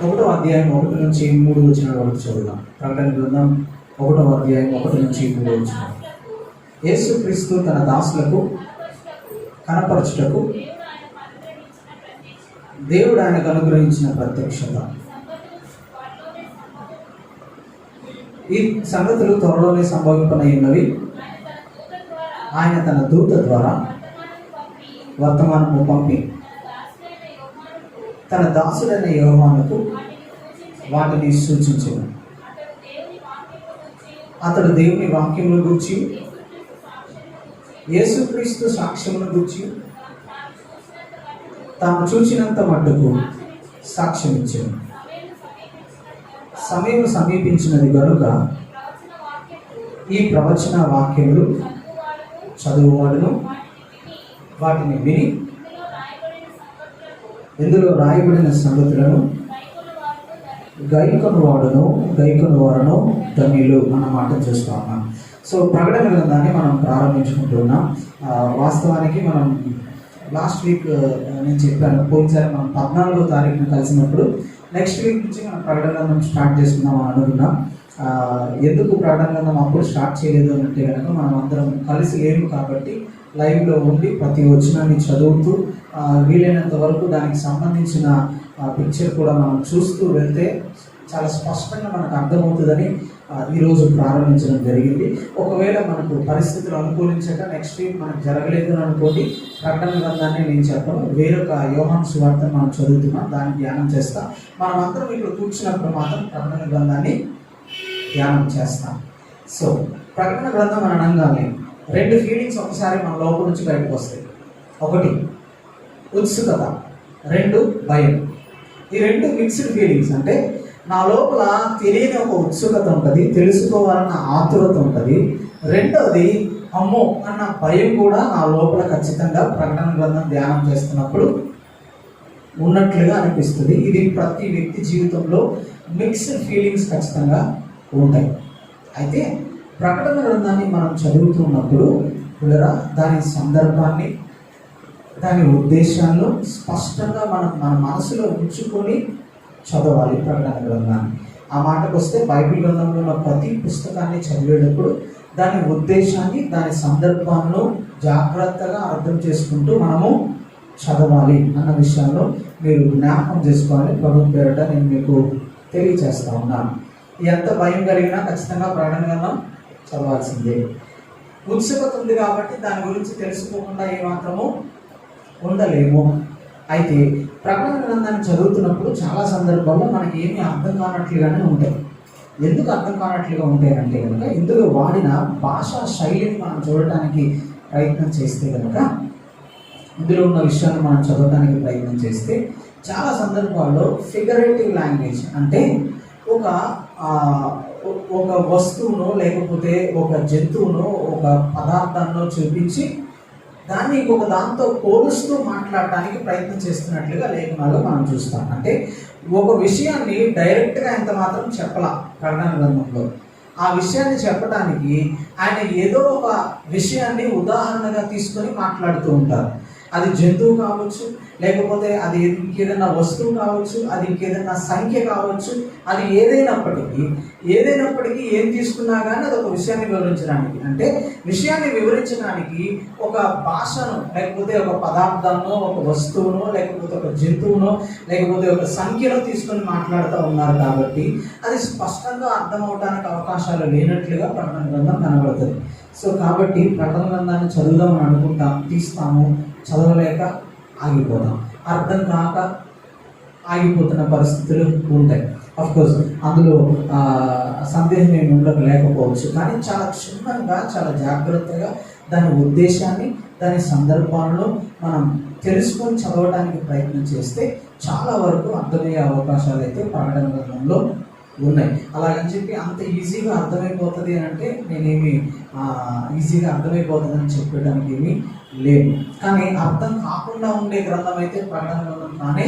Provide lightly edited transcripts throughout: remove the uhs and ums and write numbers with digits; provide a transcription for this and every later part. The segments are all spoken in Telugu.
ఒకటో అధ్యాయం 1 నుంచి 3 వచనాల వరకు చదువుదాం. ప్రకటన గ్రంథం 1వ అధ్యాయం 1 నుంచి 3 వచనాలు. యేసుక్రీస్తు తన దాసులకు కనపరచుటకు దేవుడు ఆయనకు అనుగ్రహించిన ప్రత్యక్షత. ఈ సంగతులు త్వరలోనే సంభవింపనయ్యున్నవి. ఆయన తన దూత ద్వారా వర్తమానము పంపి తన దాసుడైన యోహానుకు వాటిని సూచించాడు. అతడు దేవుని వాక్యమును గూర్చి, యేసుక్రీస్తు సాక్ష్యమును గూర్చి తాను చూచినంత మట్టుకు సాక్ష్యం ఇచ్చాడు. సమయం సమీపించినది గనుక ఈ ప్రవచన వాక్యములు చదువువాడును వాటిని విని ఇందులో రాయబడిన సంగతులను గైకొను వారును ధన్యులు అన్న మాట చూస్తూ ఉన్నాం. సో ప్రకటన గ్రంథాన్ని మనం ప్రారంభించుకుంటున్నాం. వాస్తవానికి మనం లాస్ట్ వీక్ నేను చెప్పాను, పోయినసారి మనం 14వ తారీఖున కలిసినప్పుడు నెక్స్ట్ వీక్ నుంచి మనం ప్రకటన గ్రంథం స్టార్ట్ చేసుకుందాం అని అనుకున్నాం. ఎందుకు ప్రకటన గ్రంథం అప్పుడు స్టార్ట్ చేయలేదు అంటే కనుక మనం అందరం కలిసి లేము కాబట్టి లైవ్లో ఉండి ప్రతి వచనాన్ని చదువుతూ వీలైనంత వరకు దానికి సంబంధించిన పిక్చర్ కూడా మనం చూస్తూ వెళ్తే చాలా స్పష్టంగా మనకు అర్థమవుతుందని ఈరోజు ప్రారంభించడం జరిగింది. ఒకవేళ మనకు పరిస్థితులు అనుకూలించక నెక్స్ట్ వీక్ మనకు జరగలేదు అని అనుకోండి, ప్రకటన గ్రంథాన్ని నేను చెప్పను, వేరొక యోహాను సువార్తను మనం చదువుతున్నాం, దాన్ని ధ్యానం చేస్తాం. మనం అందరం ఇక్కడ కూర్చున్నప్పుడు మాత్రం ప్రకటన గ్రంథాన్ని ధ్యానం చేస్తాం. సో ప్రకటన గ్రంథం అని అనగానే 2 ఫీలింగ్స్ ఒకసారి మన లోపల నుంచి బయటకు వస్తాయి. 1 ఉత్సుకత, 2 భయం. ఈ 2 మిక్స్డ్ ఫీలింగ్స్. అంటే నా లోపల తెలియని ఒక ఉత్సుకత ఉంటుంది, తెలుసుకోవాలన్న ఆతురత ఉంటుంది. రెండవది అమ్మో అన్న భయం కూడా నా లోపల ఖచ్చితంగా ప్రకటన గ్రంథం ధ్యానం చేస్తున్నప్పుడు ఉన్నట్లుగా అనిపిస్తుంది. ఇది ప్రతి వ్యక్తి జీవితంలో మిక్స్డ్ ఫీలింగ్స్ ఖచ్చితంగా ఉంటాయి. అయితే ప్రకటన గ్రంథాన్ని మనం చదువుతున్నప్పుడు దాని సందర్భాన్ని, దాని ఉద్దేశాలను స్పష్టంగా మన మనసులో ఉంచుకొని చదవాలి ప్రకటన గ్రంథాన్ని. ఆ మాటకు వస్తే బైబిల్ గ్రంథంలో ఉన్న ప్రతి పుస్తకాన్ని చదివేటప్పుడు దాని ఉద్దేశాన్ని, దాని సందర్భాలను జాగ్రత్తగా అర్థం చేసుకుంటూ మనము చదవాలి అన్న విషయాల్లో మీరు జ్ఞాపకం చేసుకోవాలి. ప్రభు పేరట నేను మీకు తెలియచేస్తా ఉన్నాను. ఎంత భయం కలిగినా ఖచ్చితంగా ప్రకటన గ్రంథం చదవాల్సిందే. ఉత్సుకత ఉంది కాబట్టి దాని గురించి తెలుసుకోకుండా ఏమాత్రము ఉండలేము. అయితే ప్రకటన గ్రంథాన్ని చదువుతున్నప్పుడు చాలా సందర్భాల్లో మనకి ఏమీ అర్థం కానట్లుగానే ఉంటాయి. ఎందుకు అర్థం కానట్లుగా ఉంటాయంటే కనుక ఇందులో వాడిన భాషా శైలిని మనం చూడటానికి ప్రయత్నం చేస్తే కనుక, ఇందులో ఉన్న విషయాన్ని మనం చదవడానికి ప్రయత్నం చేస్తే చాలా సందర్భాల్లో ఫిగరేటివ్ లాంగ్వేజ్, అంటే ఒక వస్తువును లేకపోతే ఒక జంతువును ఒక పదార్థాన్ని చూపించి దాన్ని ఇంకొక దాంతో పోలుస్తూ మాట్లాడటానికి ప్రయత్నం చేస్తున్నట్లుగా లేఖనాల్లో మనం చూస్తాం. అంటే ఒక విషయాన్ని డైరెక్ట్గా ఎంత మాత్రం చెప్పలా ప్రకటన గ్రంథంలో. ఆ విషయాన్ని చెప్పడానికి ఆయన ఏదో ఒక విషయాన్ని ఉదాహరణగా తీసుకొని మాట్లాడుతూ ఉంటారు. అది జంతువు కావచ్చు, లేకపోతే అది ఇంకేదైనా వస్తువు కావచ్చు, అది ఇంకేదైనా సంఖ్య కావచ్చు, అది ఏదైనప్పటికీ ఏం తీసుకున్నా కానీ అది ఒక విషయాన్ని వివరించడానికి, అంటే విషయాన్ని వివరించడానికి ఒక భాషను, లేకపోతే ఒక పదార్థాన్ని, ఒక వస్తువును, లేకపోతే ఒక జంతువును, లేకపోతే ఒక సంఖ్యను తీసుకొని మాట్లాడుతూ ఉన్నారు. కాబట్టి అది స్పష్టంగా అర్థం అవడానికి అవకాశాలు లేనట్లుగా ప్రకటన గ్రంథం కనబడుతుంది. సో కాబట్టి ప్రకటన గ్రంథాన్ని చదువుదామని అనుకుంటాం, తీస్తాము, చదవలేక ఆగిపోతాం, అర్థం కాక ఆగిపోతున్న పరిస్థితులు ఉంటాయి. అఫ్కోర్స్ అందులో సందేహం ఏమి ఉండలేకపోవచ్చు, కానీ చాలా క్షుణ్ణంగా, చాలా జాగ్రత్తగా దాని ఉద్దేశాన్ని, దాని సందర్భాలను మనం తెలుసుకొని చదవడానికి ప్రయత్నం చేస్తే చాలా వరకు అర్థమయ్యే అవకాశాలు అయితే ప్రకటన గ్రంథంలో ఉన్నాయి. అలాగని చెప్పి అంత ఈజీగా అర్థమైపోతుంది అని అంటే నేనేమి ఈజీగా అర్థమైపోతుందని చెప్పడానికి ఏమీ లేదు. కానీ అర్థం కాకుండా ఉండే గ్రంథం అయితే ప్రకటన గ్రంథం కానే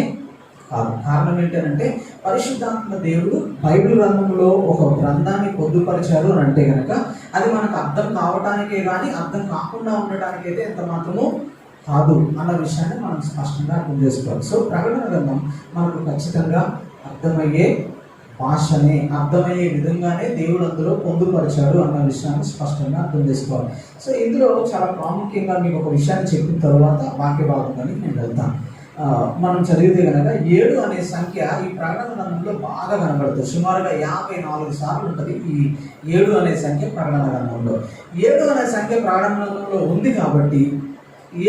కాదు. కారణం ఏంటంటే పరిశుద్ధాత్మ దేవుడు బైబిల్ గ్రంథంలో ఒక గ్రంథాన్ని పొందుపరిచారు అని అంటే కనుక అది మనకు అర్థం కావటానికే కానీ అర్థం కాకుండా ఉండటానికైతే ఎంత మాత్రము కాదు అన్న విషయాన్ని మనం స్పష్టంగా అర్థం చేసుకోవాలి. సో ప్రకటన గ్రంథం మనకు ఖచ్చితంగా అర్థమయ్యే భాషనే, అర్థమయ్యే విధంగానే దేవుడు అందులో పొందుపరిచాడు అన్న విషయాన్ని స్పష్టంగా అర్థం చేసుకోవాలి. సో ఇందులో చాలా ప్రాముఖ్యంగా మీకు ఒక విషయాన్ని చెప్పిన తర్వాత వాక్య భాగంలోకి నేను వెళ్తాను. మనం చదివితే కనుక 7 అనే సంఖ్య ఈ ప్రకటన గ్రంథంలో బాగా కనబడుతుంది. సుమారుగా 54 సార్లు ఉంటుంది ఈ 7 అనే సంఖ్య ప్రకటన గ్రంథంలో. 7 అనే సంఖ్య ప్రకటన గ్రంథంలో ఉంది కాబట్టి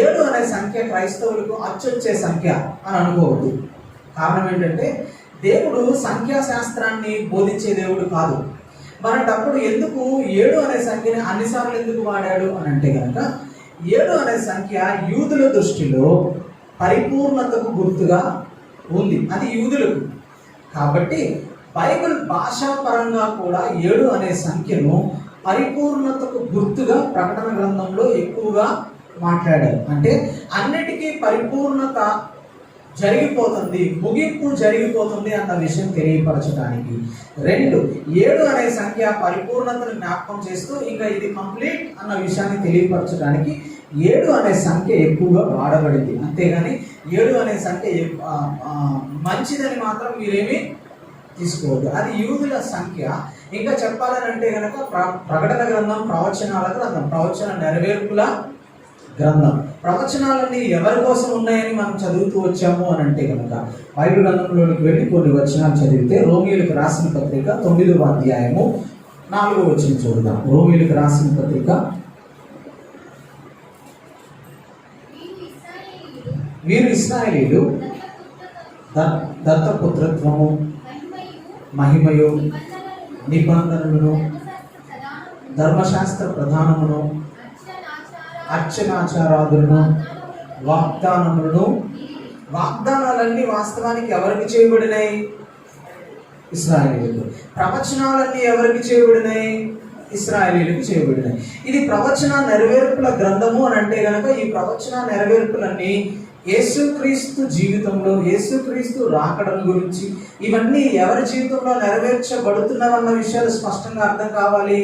7 అనే సంఖ్య క్రైస్తవులకు అచ్చొచ్చే సంఖ్య అని అనుకోవద్దు. కారణం ఏంటంటే దేవుడు సంఖ్యాశాస్త్రాన్ని బోధించే దేవుడు కాదు. మనటప్పుడు ఎందుకు 7 అనే సంఖ్యని అన్నిసార్లు ఎందుకు వాడాడు అని అంటే కనుక 7 అనే సంఖ్య యూదుల దృష్టిలో పరిపూర్ణతకు గుర్తుగా ఉంది. అది యూదులకు. కాబట్టి బైబిల్ భాషాపరంగా కూడా 7 అనే సంఖ్యను పరిపూర్ణతకు గుర్తుగా ప్రకటన గ్రంథంలో ఎక్కువగా మాట్లాడారు. అంటే అన్నిటికీ పరిపూర్ణత జరిగిపోతుంది, ముగింపు జరిగిపోతుంది అన్న విషయం తెలియపరచడానికి. 2 7 అనే సంఖ్య పరిపూర్ణతను జ్ఞాపకం చేస్తూ ఇంకా ఇది కంప్లీట్ అన్న విషయాన్ని తెలియపరచడానికి 7 అనే సంఖ్య ఎక్కువగా వాడబడింది. అంతేగాని 7 అనే సంఖ్య మంచిదని మాత్రం మీరేమీ తీసుకోవద్దు. అది యూదుల సంఖ్య. ఇంకా చెప్పాలని అంటే కనుక ప్రకటన గ్రంథం ప్రవచనాల గ్రంథం, ప్రవచన నెరవేర్పుల గ్రంథం. ప్రవచనాలన్నీ ఎవరి కోసం ఉన్నాయని మనం చదువుతూ వచ్చాము అని అంటే కనుక బైబిల్ గ్రంథంలోనికి వెళ్ళి కొన్ని వచనాలు చదివితే రోమీయులకు రాసిన పత్రిక 9వ అధ్యాయము 4వ వచనం చూద్దాం. రోమీయులకు రాసిన పత్రిక, వీరు ఇశ్రాయేలీయులు దత్తపుత్రత్వము, మహిమయు, నిబంధనలను, ధర్మశాస్త్ర ప్రధానమును, అర్చనాచారాదులను, వాగ్దానములను. వాగ్దానాలన్నీ వాస్తవానికి ఎవరికి చేయబడినాయి? ఇశ్రాయేలీయులకు. ప్రవచనాలన్నీ ఎవరికి చేయబడినాయి? ఇశ్రాయేలీయులకు చేయబడినాయి. ఇది ప్రవచన నెరవేర్పుల గ్రంథము అని అంటే కనుక ఈ ప్రవచన నెరవేర్పులన్నీ యేసుక్రీస్తు జీవితంలో, యేసుక్రీస్తు రాకడల గురించి, ఇవన్నీ ఎవరి జీవితంలో నెరవేర్చబడుతున్నవన్న విషయాలు స్పష్టంగా అర్థం కావాలి.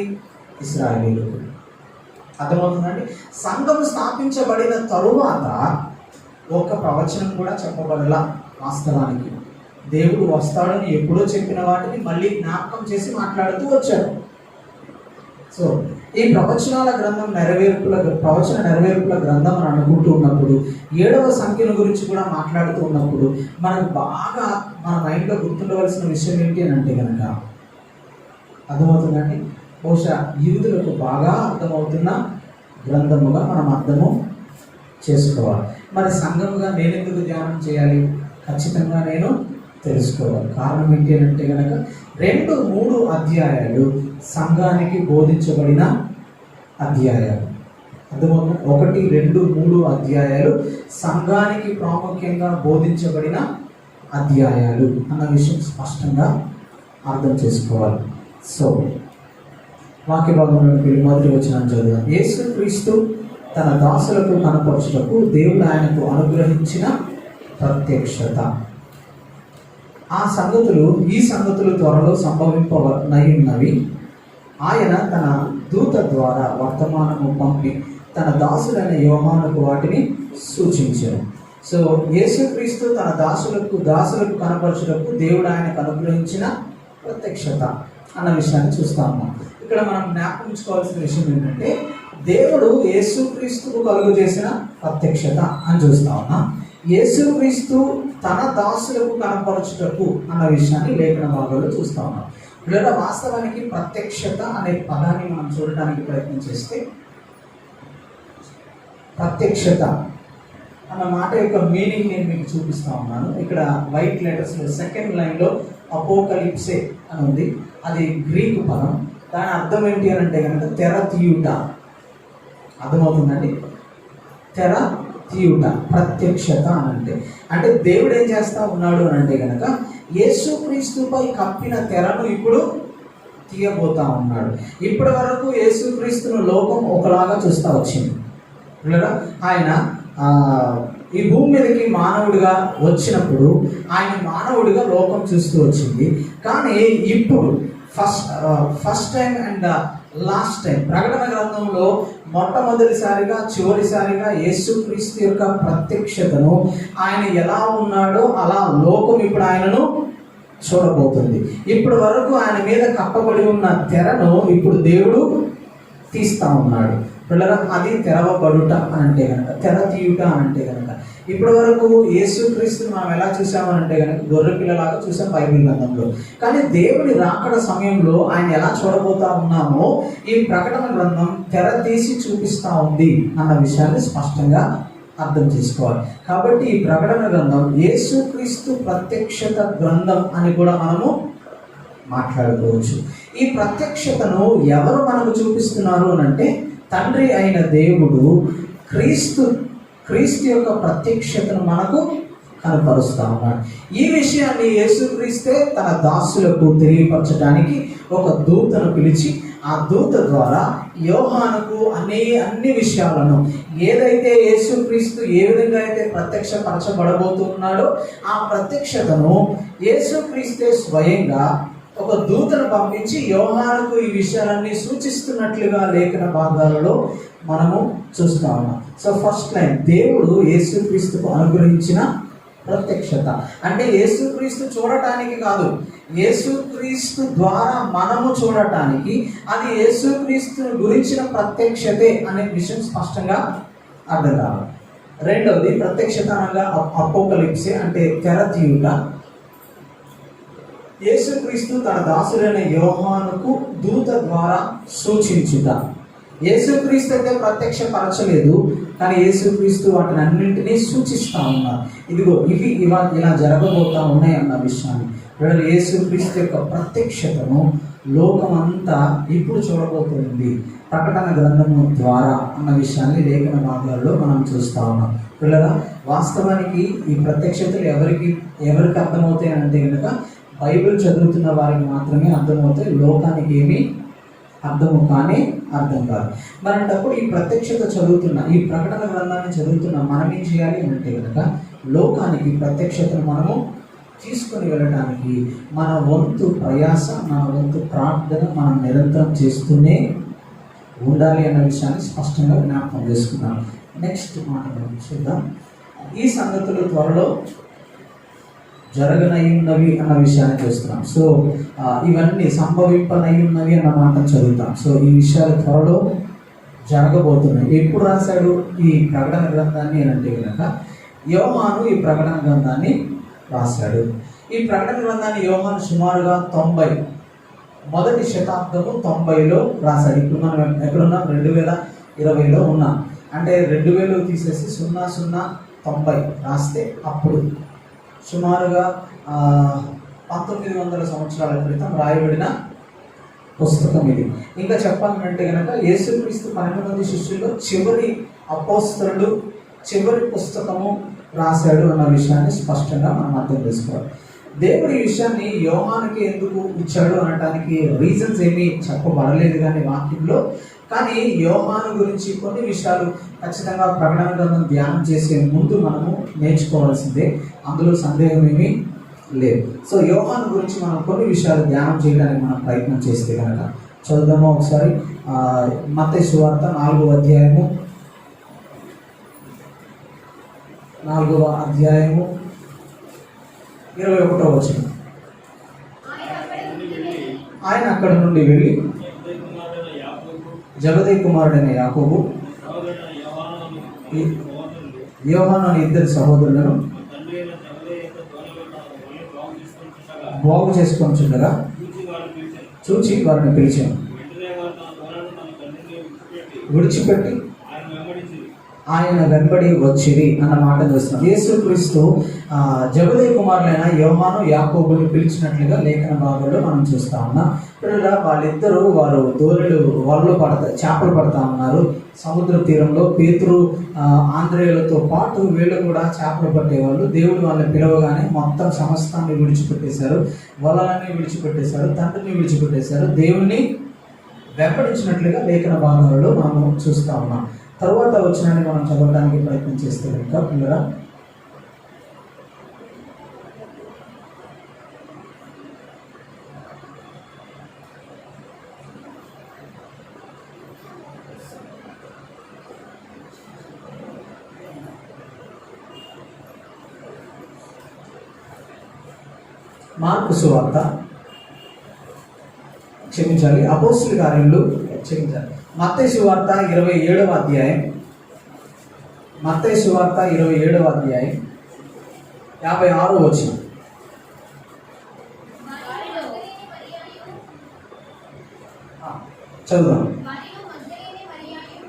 ఇశ్రాయేలీయులకు. అర్థమవుతుందండి? సంఘం స్థాపించబడిన తరువాత ఒక ప్రవచనం కూడా చెప్పబడలా. వాస్తవానికి దేవుడు వస్తాడని ఎప్పుడో చెప్పిన వాటిని మళ్ళీ జ్ఞాపకం చేసి మాట్లాడుతూ వచ్చాడు. సో ఈ ప్రవచన నెరవేర్పుల గ్రంథం అని అనుకుంటూ ఉన్నప్పుడు 7వ సంఖ్యల గురించి కూడా మాట్లాడుతూ ఉన్నప్పుడు మనకు బాగా మన మైండ్లో గుర్తుండవలసిన విషయం ఏంటి అని అంటే కనుక అర్థమవుతుందండి. బహుశా యూదులకు బాగా అర్థమవుతున్న గ్రంథముగా మనం అర్థము చేసుకోవాలి. మరి సంఘముగా నేను ఎందుకు ధ్యానం చేయాలి? ఖచ్చితంగా నేను తెలుసుకోవాలి. కారణం ఏంటి అంటే కనుక 2-3 అధ్యాయాలు సంఘానికి బోధించబడిన అధ్యాయాలు. అర్థమవుతుంది? 1, 2, 3 అధ్యాయాలు సంఘానికి ప్రాముఖ్యంగా బోధించబడిన అధ్యాయాలు అన్న విషయం స్పష్టంగా అర్థం చేసుకోవాలి. సో వాక్య భాగంలోకి మొదటి వచనం చదువుదాం. యేసుక్రీస్తు తన దాసులకు కనపరచుటకు దేవుడు ఆయనకు అనుగ్రహించిన ప్రత్యక్షత. ఈ సంగతులు త్వరలో సంభవింపనయున్నవి. ఆయన తన దూత ద్వారా వర్తమానము పంపి తన దాసులైన యోహానుకు వాటిని సూచించారు. సో యేసుక్రీస్తు తన దాసులకు కనపరచుటకు దేవుడు ఆయనకు అనుగ్రహించిన ప్రత్యక్షత అన్న విషయాన్ని చూస్తా ఉన్నాం. ఇక్కడ మనం జ్ఞాపకించుకోవాల్సిన విషయం ఏంటంటే దేవుడు యేసుక్రీస్తుకు కలుగు చేసిన ప్రత్యక్షత అని చూస్తా ఉన్నాం. యేసుక్రీస్తు తన దాసులకు కనపరచుటకు అన్న విషయాన్ని లేఖన భాగంలో చూస్తా ఉన్నాం. ఇక్కడ వాస్తవానికి ప్రత్యక్షత అనే పదాన్ని మనం చూడడానికి ప్రయత్నం చేస్తే ప్రత్యక్షత అన్న మాట యొక్క మీనింగ్ నేను మీకు చూపిస్తా ఉన్నాను. ఇక్కడ వైట్ లెటర్స్లో 2nd లైన్లో అపోకలిప్సే అని ఉంది. అది గ్రీకు పదం. దాని అర్థం ఏంటి అని అంటే కనుక తెర తీయుట. అర్థమవుతుందండి? తెర తీయుట, ప్రత్యక్షత అని అంటే దేవుడు ఏం చేస్తా ఉన్నాడు అని అంటే కనుక యేసుక్రీస్తుపై కప్పిన తెరను ఇప్పుడు తీయబోతా ఉన్నాడు. ఇప్పటి వరకు యేసుక్రీస్తును లోకం ఒకలాగా చూస్తూ వచ్చింది. ఆయన ఈ భూమి మీదకి మానవుడిగా వచ్చినప్పుడు ఆయన మానవుడిగా లోకం చూస్తూ వచ్చింది. కానీ ఇప్పుడు first time and last time ప్రకటన గ్రంథంలో మొట్టమొదటిసారిగా చివరిసారిగా యేసుక్రీస్తు యొక్క ప్రత్యక్షతను ఆయన ఎలా ఉన్నాడో అలా లోకం ఇప్పుడు ఆయనను చూడబోతుంది. ఇప్పటి వరకు ఆయన మీద కప్పబడి ఉన్న తెరను ఇప్పుడు దేవుడు తీస్తా ఉన్నాడు. పిల్లరా, అది తెరవబడుట అని అంటే కనుక, తెర తీయుట అని అంటే కనుక, ఇప్పటి వరకు యేసుక్రీస్తుని మనం ఎలా చూసామనంటే కనుక గొర్రె పిల్లలాగా చూసాం బైబిల్ గ్రంథంలో. కానీ దేవుని రాకడ సమయంలో ఆయన ఎలా చూడబోతా ఉన్నామో ఈ ప్రకటన గ్రంథం తెర తీసి చూపిస్తా ఉంది అన్న విషయాన్ని స్పష్టంగా అర్థం చేసుకోవాలి. కాబట్టి ఈ ప్రకటన గ్రంథం యేసుక్రీస్తు ప్రత్యక్షత గ్రంథం అని కూడా మనము మాట్లాడుకోవచ్చు. ఈ ప్రత్యక్షతను ఎవరు మనకు చూపిస్తున్నారు అని అంటే తండ్రి అయిన దేవుడు క్రీస్తు యొక్క ప్రత్యక్షతను మనకు కనపరుస్తా ఉన్నాడు. ఈ విషయాన్ని యేసుక్రీస్తే తన దాసులకు తెలియపరచడానికి ఒక దూతను పిలిచి ఆ దూత ద్వారా యోహానుకు అన్ని విషయాలను, ఏదైతే యేసుక్రీస్తు ఏ విధంగా అయితే ప్రత్యక్షపరచబడబోతున్నాడో ఆ ప్రత్యక్షతను యేసుక్రీస్తే స్వయంగా ఒక దూతను పంపించి యోహానుకు ఈ విషయాలన్నీ సూచిస్తున్నట్లుగా లేఖన భాగాలలో మనము చూస్తా ఉన్నాం. సో ఫస్ట్ లైన్, దేవుడు యేసుక్రీస్తుకు అనుగ్రహించిన ప్రత్యక్షత అంటే యేసుక్రీస్తు చూడటానికి కాదు, యేసుక్రీస్తు ద్వారా మనము చూడటానికి, అది యేసుక్రీస్తు గురించిన ప్రత్యక్షతే అనే విషయం స్పష్టంగా అర్థం కావాలి. రెండవది ప్రత్యక్షత అనగా అపోకలిప్సే అంటే తెర తీయుట. యేసుక్రీస్తు తన దాసుడైన యోహానుకు దూత ద్వారా సూచించుట. యేసుక్రీస్తు అయితే ప్రత్యక్షపరచలేదు, కానీ యేసుక్రీస్తు వాటిని అన్నింటినీ సూచిస్తూ ఉన్నారు. ఇదిగో ఇవి ఇలా జరగబోతా ఉన్నాయి అన్న విషయాన్ని. యేసుక్రీస్తు యొక్క ప్రత్యక్షతను లోకమంతా ఇప్పుడు చూడబోతుంది ప్రకటన గ్రంథము ద్వారా అన్న విషయాన్ని లేఖన భాగాల్లో మనం చూస్తా ఉన్నాం. పిల్లల, వాస్తవానికి ఈ ప్రత్యక్షతలు ఎవరికి అర్థమవుతాయి అంటే కనుక బైబిల్ చదువుతున్న వారికి మాత్రమే అర్థమవుతాయి. లోకానికి ఏమీ అర్థము కానీ అర్థం కాదు. మరంటప్పుడు ఈ ప్రత్యక్షత చదువుతున్న, ఈ ప్రకటన గ్రంథాన్ని చదువుతున్న మనం ఏం చేయాలి అంటే కనుక లోకానికి ప్రత్యక్షతను మనము తీసుకొని వెళ్ళడానికి మన వంతు ప్రయాస, మన వంతు ప్రార్థన మనం నిరంతరం చేస్తూనే ఉండాలి అన్న విషయాన్ని స్పష్టంగా జ్ఞాపకం చేసుకున్నాం. నెక్స్ట్ మాట మనం చూద్దాం. ఈ సంగతులు త్వరలో జరగనయ్యున్నవి అన్న విషయాన్ని చూస్తున్నాం. సో ఇవన్నీ సంభవింపనయ్యున్నవి అన్న మాట చదువుతాం. సో ఈ విషయాలు త్వరలో జరగబోతున్నాయి. ఎప్పుడు రాశాడు ఈ ప్రకటన గ్రంథాన్ని అని అంటే కనుక యోహాను ఈ ప్రకటన గ్రంథాన్ని రాశాడు. ఈ ప్రకటన గ్రంథాన్ని యోహాను సుమారుగా 90 శతాబ్దము 90లో రాశాడు. ఇప్పుడు మనం ఎక్కడున్నాం? 2020లో ఉన్నాం. అంటే 2000 తీసేసి 0090 రాస్తే అప్పుడు సుమారుగా 1900 సంవత్సరాల క్రితం రాయబడిన పుస్తకం ఇది. ఇంకా చెప్పాలంటే కనుక యేసుక్రీస్తు 12 మంది శిష్యుల్లో చివరి అపోస్తలుడు చివరి పుస్తకము రాశాడు అన్న విషయాన్ని స్పష్టంగా మనం అర్థం చేసుకోవాలి. దేవుడు ఈ విషయాన్ని యోహానుకి ఎందుకు ఇచ్చాడు అనడానికి రీజన్స్ ఏమీ చెప్పబడలేదు కానీ వాక్యంలో. కానీ యోహాను గురించి కొన్ని విషయాలు ఖచ్చితంగా ప్రకటన గ్రంథం ధ్యానం చేసే ముందు మనము నేర్చుకోవాల్సిందే, అందులో సందేహం ఏమీ లేదు. సో యోహాను గురించి మనం కొన్ని విషయాలు ధ్యానం చేయడానికి మనం ప్రయత్నం చేస్తే కనుక చదువుదాము ఒకసారి. మత్తయి సువార్త 4వ అధ్యాయము 21వ వచనం. ఆయన అక్కడ నుండి వెళ్ళి జబదయి కుమారుడైన యాకోబు, యోహాను అనే 2 సహోదరులను బాగు చేసుకొని చుండగా చూచి వారిని పిలిచాను. విడిచిపెట్టి ఆయన వెంబడి వచ్చింది అన్న మాట చూస్తున్నాం. యేసుక్రీస్తు జబదయి కుమారులైన యోహాను యాకోబుని పిలిచినట్లుగా లేఖన భాగంలో మనం చూస్తా ఉన్నాం. పిల్లల వాళ్ళిద్దరూ వారు చేపలు పడతా ఉన్నారు సముద్ర తీరంలో. పేతురు ఆంధ్రేయులతో పాటు వీళ్ళు కూడా చేపలు పట్టేవాళ్ళు. దేవుడు వాళ్ళని పిలవగానే మొత్తం సమస్తాన్ని విడిచిపెట్టేశారు, వలలన్నీ విడిచిపెట్టేశారు, తండ్రిని విడిచిపెట్టేశారు, దేవుణ్ణి వెంబడించినట్లుగా లేఖన భాగాలలో మనం చూస్తా ఉన్నాం. తరువాత వచనాన్ని మనం చదవడానికి ప్రయత్నం చేస్తే కనుక పిల్లరా, మార్కు సువార్త, క్షమించాలి, అపోస్తుల కార్యములు, క్షమించాలి, మత్తయి సువార్త 27వ అధ్యాయం, మత్తయి సువార్త 27వ అధ్యాయం 56వ వచనం. చదువుదాం.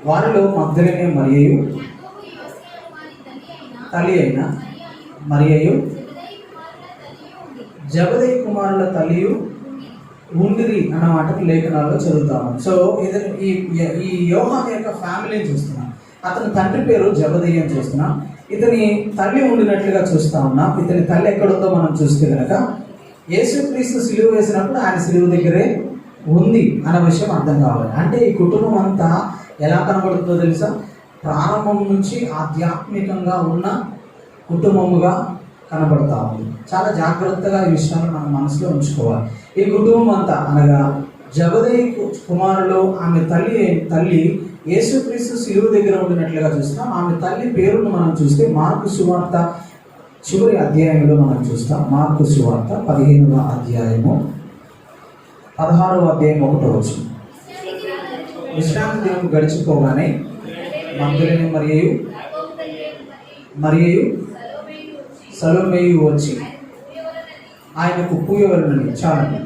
వారిలో మగ్దలేనే మరియయు, తల్లి అయిన మరియయు, జబదయి కుమారుల తల్లియు ఉండిరి అన్న మాటకు లేఖనాల్లో చదువుతాము. సో ఇతను ఈ యోహాను యొక్క ఫ్యామిలీని చూస్తున్నాం. అతని తండ్రి పేరు జబదయి అని చూస్తున్నాం. ఇతని తల్లి ఉండినట్లుగా చూస్తా ఉన్నాం. ఇతని తల్లి ఎక్కడుందో మనం చూస్తే కనుక యేసుక్రీస్తు సిలువ వేసినప్పుడు ఆయన సిలువ దగ్గరే ఉంది అన్న విషయం అర్థం కావాలి. అంటే ఈ కుటుంబం అంతా ఎలా కనబడుతుందో తెలుసా? ప్రారంభం నుంచి ఆధ్యాత్మికంగా ఉన్న కుటుంబముగా కనబడతా ఉంది. చాలా జాగ్రత్తగా ఈ విషయాన్ని మన మనసులో ఉంచుకోవాలి. ఈ కుటుంబం అంతా అనగా జబదయి కుమారులు, ఆమె తల్లి యేసుక్రీస్తు సిలువ దగ్గర ఉండినట్లుగా చూస్తాం. ఆమె తల్లి పేరును మనం చూస్తే మార్కు సువార్త చివరి అధ్యాయంలో మనం చూస్తాం. మార్కు సువార్త 15వ అధ్యాయము 16వ అధ్యాయం 1వ వచనం. విశ్రాంతి దినం గడిచిపోగానే మగ్దలేనే మరియయు సలోమేయు వచ్చి ఆయనకు పూయవలనని, చాలండి,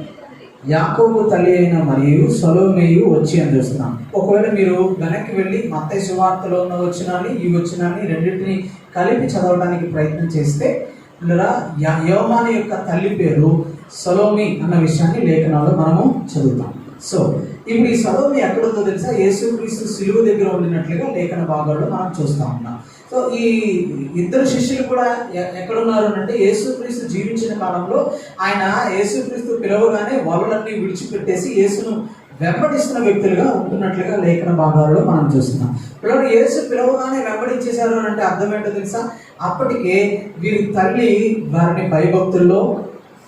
యాకోబు తల్లి అయిన మరియు సలోమేయు వచ్చి అని చూస్తున్నాం. ఒకవేళ మీరు వెనక్కి వెళ్ళి మత్తయి సువార్తలో ఉన్న వచనాన్ని ఈ వచనాన్ని రెండింటిని కలిపి చదవడానికి ప్రయత్నం చేస్తే యోహాను యొక్క తల్లి పేరు సలోమి అన్న విషయాన్ని లేఖనాల్లో మనము చదువుతాం. సో ఇప్పుడు ఈ సలోమి ఎక్కడుందో తెలుసా? యేసుక్రీస్తు సిలువ దగ్గర ఉండినట్లుగా లేఖన భాగాల్లో మనం చూస్తూ ఉన్నాం. సో ఈ ఇద్దరు శిష్యులు కూడా ఎక్కడున్నారు అంటే యేసుక్రీస్తు జీవించిన కాలంలో ఆయన యేసుక్రీస్తు పిలవగానే వలలన్నీ విడిచిపెట్టేసి యేసును వెంబడిస్తున్న వ్యక్తులుగా ఉంటున్నట్లుగా లేఖన భాగాల్లో మనం చూస్తున్నాం. పిల్లలు యేసు పిలవగానే వెంబడించేశారు అని అంటే అర్థం ఏంటో తెలుసా? అప్పటికే వీరి తల్లి వారిని భయభక్తుల్లో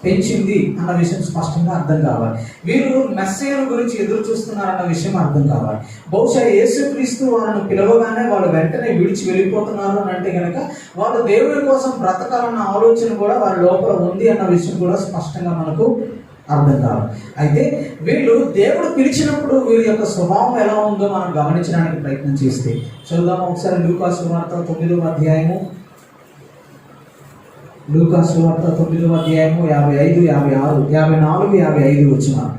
పెంచింది అన్న విషయం స్పష్టంగా అర్థం కావాలి. వీరు మెస్సయ్యను గురించి ఎదురు చూస్తున్నారన్న విషయం అర్థం కావాలి. బహుశా యేసుక్రీస్తు వాళ్ళను పిలవగానే వాళ్ళు వెంటనే విడిచి వెళ్ళిపోతున్నారు అని అంటే కనుక వాళ్ళు దేవుడి కోసం బ్రతకాలన్న ఆలోచన కూడా వారి లోపల ఉంది అన్న విషయం కూడా స్పష్టంగా మనకు అర్థం కావాలి. అయితే వీళ్ళు దేవుడు పిలిచినప్పుడు వీరి యొక్క స్వభావం ఎలా ఉందో మనం గమనించడానికి ప్రయత్నం చేస్తే చూద్దాము ఒకసారి. లూకా సువార్త 9వ అధ్యాయము, లూకా సువార్త 9వ అధ్యాయము 55, 56, 54, 55 వచనాలు.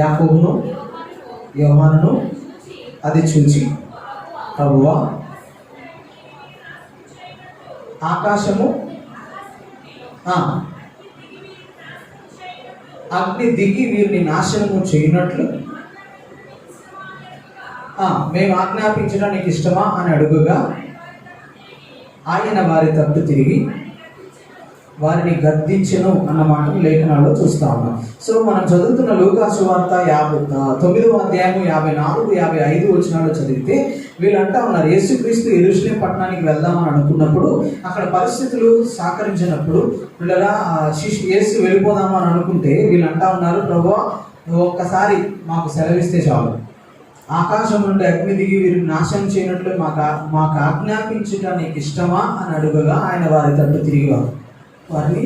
యాకోబును యోహానును అది చూచి, ప్రభువా, ఆకాశము అగ్ని దిగి వీరిని నాశనము చేయనట్లు మేము ఆజ్ఞాపించడం నీకు ఇష్టమా అని అడుగుగా ఆయన వారి తట్టు తిరిగి వారిని గద్దించెను అన్న మాటను లేఖనాల్లో చూస్తా ఉన్నాం. సో మనం చదువుతున్న లూకా సువార్త 9వ అధ్యాయము 54, 55 వచనాల్లో చదివితే వీళ్ళు అంటా ఉన్నారు, యేసుక్రీస్తు యెరూషలేము పట్టణానికి వెళ్దామని అనుకున్నప్పుడు అక్కడ పరిస్థితులు సహకరించినప్పుడు వీళ్ళలా యేసు వెళ్ళిపోదామని అనుకుంటే వీళ్ళు అంటా ఉన్నారు, ప్రభువా నువ్వు ఒక్కసారి మాకు సెలవిస్తే చాలు, ఆకాశం నుండి అగ్ని దిగి వీరిని నాశనం చేయనట్లు మాకు ఆజ్ఞాపించుట నీకు ఇష్టమా అని అడుగగా ఆయన వారి తట్టు తిరిగి వారిని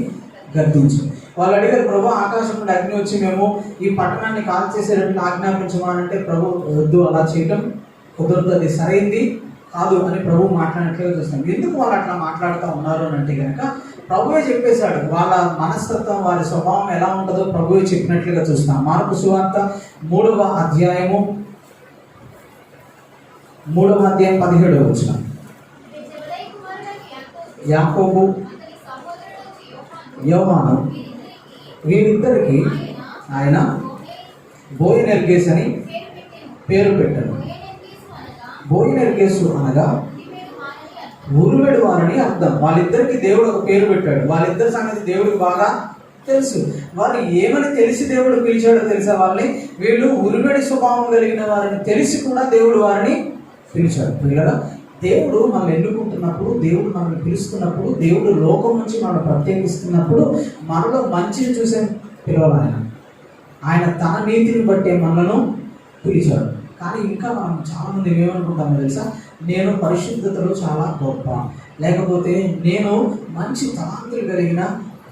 గద్దించు. వాళ్ళు అడిగారు, ప్రభు ఆకాశం నుండి అగ్ని వచ్చి మేము ఈ పట్టణాన్ని కాల్ చేసేటట్లు ఆజ్ఞాపించమా అంటే ప్రభు వద్దు, అలా చేయటం కుదరదు, అది సరైంది కాదు అని ప్రభు మాట్లాడినట్లుగా చూస్తాం. ఎందుకు వాళ్ళు అట్లా మాట్లాడుతూ ఉన్నారు అని అంటే కనుక ప్రభువే చెప్పేశాడు. వాళ్ళ మనస్తత్వం, వారి స్వభావం ఎలా ఉంటుందో ప్రభువే చెప్పినట్లుగా చూస్తాం. మార్కు సువార్త 3వ అధ్యాయము 17వ వచనం. యాకోబు యోహాను వీరిద్దరికి ఆయన బోయనెర్గేస్ అని పేరు పెట్టాడు. బోయనెర్గేసు అనగా ఉరువెడు వారని అర్థం. వాళ్ళిద్దరికి దేవుడు ఒక పేరు పెట్టాడు. వాళ్ళిద్దరి సంగతి దేవుడికి బాగా తెలుసు. వారు ఏమని తెలిసి దేవుడు పిలిచాడో తెలుసా వాళ్ళని? వీళ్ళు ఉరువెడి స్వభావం కలిగిన వారిని తెలిసి కూడా దేవుడు వారిని పిలిచాడు. పిల్లల దేవుడు మనల్ని ఎన్నుకుంటున్నప్పుడు, దేవుడు మనల్ని పిలుస్తున్నప్పుడు, దేవుడు లోకం నుంచి మనం ప్రత్యేకిస్తున్నప్పుడు మనలో మంచిని చూసే పిలవాలి. ఆయన తన నీతిని బట్టే మనలను పిలిచాడు. కానీ ఇంకా మనం చాలామంది ఏమనుకుంటామో తెలుసా? నేను పరిశుద్ధతలో చాలా గొప్ప, లేకపోతే నేను మంచి తలాంతులు కలిగిన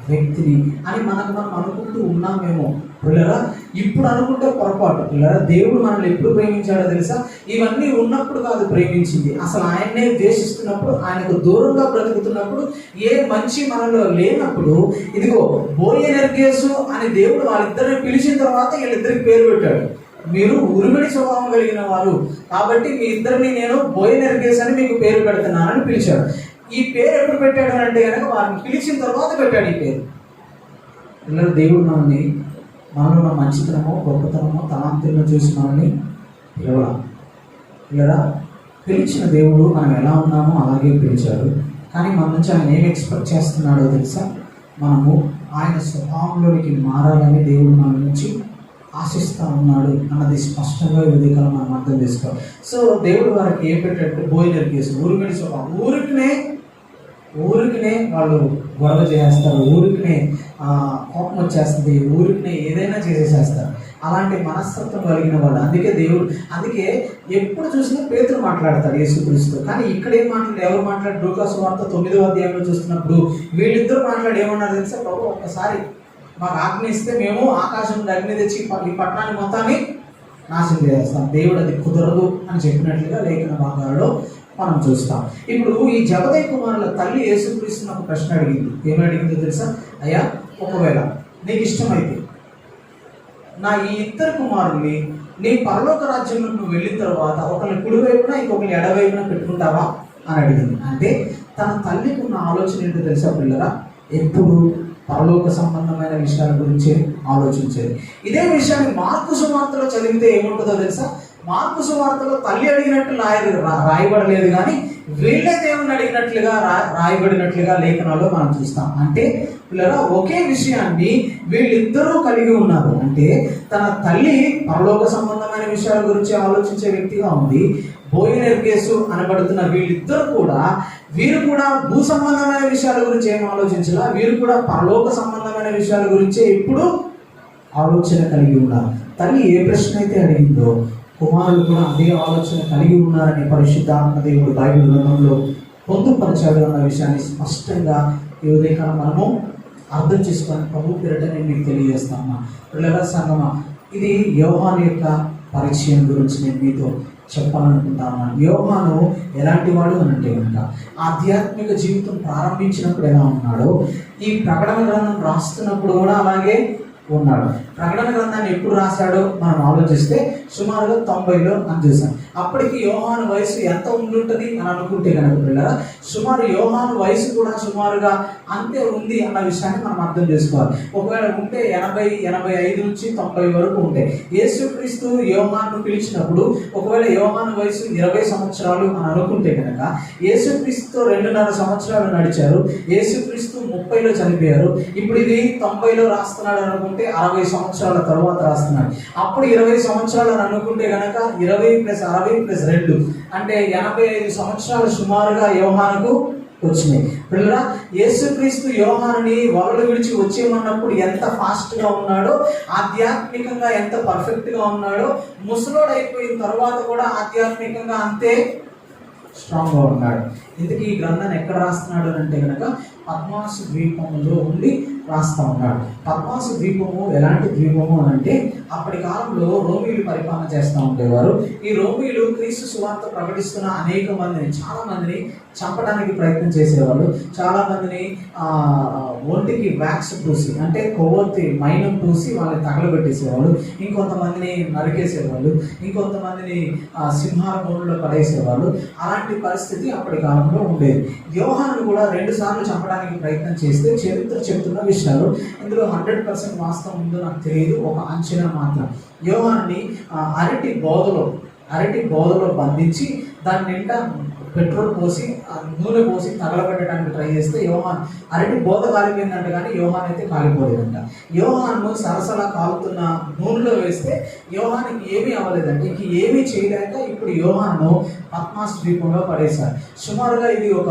వ్యక్తిని అని మనం అనుకుంటూ ఉన్నామేమో పిల్లరా. ఇప్పుడు అనుకుంటే పొరపాటు పిల్లరా. దేవుడు మనల్ని ఎప్పుడు ప్రేమించాడో తెలుసా? ఇవన్నీ ఉన్నప్పుడు కాదు ప్రేమించింది, అసలు ఆయన్నే ద్వేషిస్తున్నప్పుడు, ఆయనకు దూరంగా బ్రతుకుతున్నప్పుడు, ఏ మంచి మనలో లేనప్పుడు, ఇదిగో బోయనెర్గేసు అని దేవుడు వాళ్ళిద్దరిని పిలిచిన తర్వాత వీళ్ళిద్దరికి పేరు పెట్టాడు. మీరు ఉరిమిడి స్వభావం కలిగిన వారు కాబట్టి మీ ఇద్దరిని నేను బోయనెర్గేస్ అని మీకు పేరు పెడుతున్నానని పిలిచాడు. ఈ పేరు ఎప్పుడు పెట్టాడు అంటే కనుక వారిని పిలిచిన తర్వాత పెట్టాడు ఈ పేరు. పిల్లలు, దేవుడు మనలో ఉన్న మంచితనమో గొప్పతనమో తలాంతులను చూసి మనల్ని పిల్లరా పిలిచిన దేవుడు మనం ఎలా ఉన్నామో అలాగే పిలిచాడు. కానీ మన నుంచి ఆయన ఏం ఎక్స్పెక్ట్ చేస్తున్నాడో తెలుసా? మనము ఆయన స్వభావంలోనికి మారాలని దేవుడు మన నుంచి ఆశిస్తూ ఉన్నాడు అన్నది స్పష్టంగా ఈ ఉదయకాలం మనం అర్థం చేసుకోవాలి. సో దేవుడు వారికి ఏం పెట్టాడు? బోయనెర్గేసు, ఊరిమిడి స్వభావం. ఊరికినే వాళ్ళు గొడవ చేస్తారు, ఊరికినే కోపం వచ్చేస్తుంది, ఊరికినే ఏదైనా చేసేసేస్తారు. అలాంటి మనస్తత్వం కలిగిన వాళ్ళు. అందుకే ఎప్పుడు చూసినా పేతురు మాట్లాడతాడు యేసుక్రీస్తు. కానీ ఇక్కడ ఎవరు మాట్లాడు? లూకా సువార్త 9వ అధ్యాయంలో చూస్తున్నప్పుడు వీళ్ళిద్దరు మాట్లాడి ఏమన్నారు తెలుసా? ప్రభు, ఒక్కసారి మాకు ఆజ్ఞ ఇస్తే మేము ఆకాశం నుండి అగ్ని తెచ్చి ఈ పట్టణాన్ని మొత్తాన్ని నాశనం చేస్తాం. దేవుడు అది కుదరదు అని చెప్పినట్లుగా లేఖన భాగాల్లో మనం చూస్తాం. ఇప్పుడు ఈ జబదయి కుమారుల తల్లి యేసుక్రీస్తుని ఒక ప్రశ్న అడిగింది. ఏమని అడిగిందో తెలుసా? అయ్యా, ఒకవేళ నీకు ఇష్టమైతే నా ఈ ఇద్దరు కుమారుల్ని నీ పరలోక రాజ్యంలో నువ్వు వెళ్ళిన తర్వాత ఒకరిని కుడివైపున ఇంకొకరిని ఎడవైపున పెట్టుకుంటావా అని అడిగింది. అంటే తన తల్లికి ఉన్న ఆలోచన ఏంటో తెలుసా పిల్లరా? ఎప్పుడు పరలోక సంబంధమైన విషయాల గురించి ఆలోచించేది. ఇదే విషయాన్ని మార్కు సువార్తలో చదివితే ఏముంటుందో తెలుసా? మార్కు సువార్తలో తల్లి అడిగినట్టు రాయబడలేదు, కానీ వీళ్ళే దేవుని అడిగినట్లుగా రాయబడినట్లుగా లేఖనాల్లో మనం చూస్తాం. అంటే పిల్లరా, ఒకే విషయాన్ని వీళ్ళిద్దరూ కలిగి ఉన్నారు. అంటే తన తల్లి పరలోక సంబంధమైన విషయాల గురించి ఆలోచించే వ్యక్తిగా ఉంది. బోయనెర్గేసు అనబడుతున్న వీరు కూడా భూ సంబంధమైన విషయాల గురించి ఏం ఆలోచించాలా, వీరు కూడా పరలోక సంబంధమైన విషయాల గురించే ఇప్పుడు ఆలోచన కలిగి ఉన్నారు. తల్లి ఏ ప్రశ్న అయితే అడిగిందో కుమారులు కూడా అదే ఆలోచన కలిగి ఉన్నారని పరిశుద్ధాత్మ దేవుడు బైబిల్ గ్రంథంలో పొందుపరిచాడు అన్న విషయాన్ని స్పష్టంగా ఈ ఉదయకాలం మనము అర్థం చేసుకొని ప్రభు పేరిట నేను మీకు తెలియజేస్తాను. పిల్లల సంగమా, ఇది యోహాను యొక్క పరిచయం గురించి నేను మీతో చెప్పాలనుకుంటాను. యోహాను ఎలాంటి వాడు అని అంటే కనుక ఆధ్యాత్మిక జీవితం ప్రారంభించినప్పుడు ఎలా ఉన్నాడో ఈ ప్రకటన గ్రంథం రాస్తున్నప్పుడు కూడా అలాగే ఉన్నాడు. ప్రకటన గ్రంథాన్ని ఎప్పుడు రాశాడో మనం ఆలోచిస్తే సుమారుగా 90లో అని చూసాం. అప్పటికి యోహాను వయసు ఎంత ఉండుంటుంది అని అనుకుంటే కనుక పిల్లరా, సుమారు యోహాను వయసు కూడా సుమారుగా అంతే ఉంది అన్న విషయాన్ని మనం అర్థం చేసుకోవాలి. ఒకవేళ ఉంటే 85 నుంచి 90 వరకు ఉంటాయి. యేసుక్రీస్తు యోహాను పిలిచినప్పుడు ఒకవేళ యోహాను వయసు 20 సంవత్సరాలు అని అనుకుంటే కనుక యేసుక్రీస్తుతో 2.5 సంవత్సరాలు నడిచారు. యేసుక్రీస్తు 30లో చనిపోయారు. ఇప్పుడు ఇది 90లో రాస్తున్నాడు అనుకుంటే 60 సంవత్సరాల తర్వాత రాస్తున్నాడు. అప్పుడు 20 సంవత్సరాలు అని అనుకుంటే కనుక 20 + 60 + 2 అంటే 85 సంవత్సరాలు సుమారుగా యోహానుకు వచ్చినాయి. పిల్లరా, యేసుక్రీస్తు యోహానుని వలలు విడిచి వచ్చేయమన్నప్పుడు ఎంత ఫాస్ట్గా ఉన్నాడో, ఆధ్యాత్మికంగా ఎంత పర్ఫెక్ట్గా ఉన్నాడో, ముసలోడు అయిపోయిన తర్వాత కూడా ఆధ్యాత్మికంగా అంతే స్ట్రాంగ్గా ఉన్నాడు. ఇందుకు ఈ గ్రంథాన్ని ఎక్కడ రాస్తున్నాడు అంటే కనుక పద్మాసు ద్వీపంలో ఉండి రాస్తా ఉన్నాడు. పద్మాసు ద్వీపము ఎలాంటి ద్వీపము అని అంటే అప్పటి కాలంలో రోమీలు పరిపాలన చేస్తూ ఉండేవారు. ఈ రోమీలు క్రీస్తు సువార్త ప్రకటిస్తున్న అనేక మందిని, చాలా మందిని చంపడానికి ప్రయత్నం చేసేవాళ్ళు. చాలా మందిని ఒంటికి వ్యాక్స్ పూసి అంటే కొవ్వొత్తి మైనం పూసి వాళ్ళని తగలబెట్టేసేవాళ్ళు. ఇంకొంతమందిని నరికేసేవాళ్ళు. ఇంకొంతమందిని సింహాల బోన్లో పడేసేవాళ్ళు. అలాంటి పరిస్థితి అప్పటి కాలంలో ఉండేది. యోహాను కూడా 2 సార్లు చంపడానికి ప్రయత్నం చేస్తే చరిత్ర చెప్తున్న విషయాలు ఇందులో 100% వాస్తవం ఉందో నాకు తెలియదు, ఒక అంచనా మాత్రం. యోహానుని అరటి బోధలో బంధించి దాని నిండా పెట్రోల్ పోసి నూనె పోసి తగలబెట్టడానికి ట్రై చేస్తే యోహాన్ అరటి బోధ కాలిపోయిందంట, కానీ యోహాన్ అయితే కాలిపోలేదంట. యోహాన్ను సరసలా కాలుతున్న నూనెలో వేస్తే యోహానికి ఏమీ అవ్వలేదంట. ఇంక ఏమీ చేయలేక ఇప్పుడు యోహాన్ను పద్మాసు ద్వీపంలో పడేశారు. సుమారుగా ఇది ఒక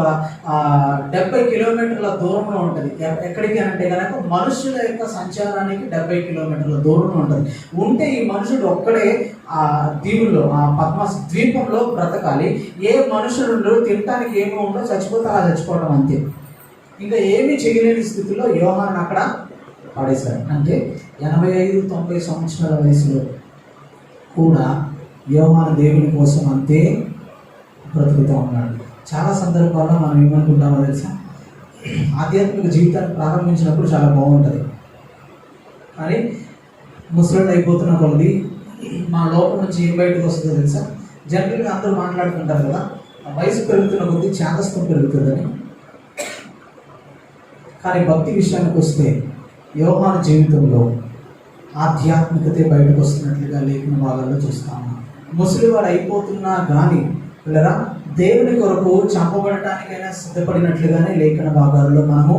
70 కిలోమీటర్ల దూరంలో ఉంటుంది. ఎక్కడికి అంటే కనుక మనుషుల యొక్క సంచారానికి 70 కిలోమీటర్ల దూరంలో ఉంటుంది. ఉంటే ఈ మనుషుడు ఒక్కడే ఆ దీవుల్లో, ఆ పద్మాసు ద్వీపంలో బ్రతకాలి. ఏ మనుషులు తినడానికి ఏమో ఉండో చచ్చిపోతే అలా చచ్చిపోవడం అంతే. ఇంకా ఏమీ చేయలేని స్థితిలో యోహాను అక్కడ పడేశారు. అంటే 85-90 సంవత్సరాల వయసులో కూడా యోహాను దేవుని కోసం అంతే బ్రతుకుతూ ఉన్నాడు. చాలా సందర్భాల్లో మనం ఏమనుకుంటామో తెలుసా, ఆధ్యాత్మిక జీవితాన్ని ప్రారంభించినప్పుడు చాలా బాగుంటుంది, కానీ ముసలి అయిపోతున్న కొద్ది మా లోపల నుంచి ఏం బయటకు వస్తుందో తెలుసా. జనరల్గా అందరూ మాట్లాడుకుంటారు కదా, వయసు పెరుగుతున్న కొద్దీ ఛాదస్తం పెరుగుతుందని. కానీ భక్తి విషయానికి వస్తే యోహాను జీవితంలో ఆధ్యాత్మికతే బయటకు వస్తున్నట్లుగా లేఖన భాగాల్లో చూస్తాము. ముసలివాడు అయిపోతున్నా కానీ పిల్లరా దేవుని కొరకు చంపబడటానికైనా సిద్ధపడినట్లుగానే లేఖన భాగాల్లో మనము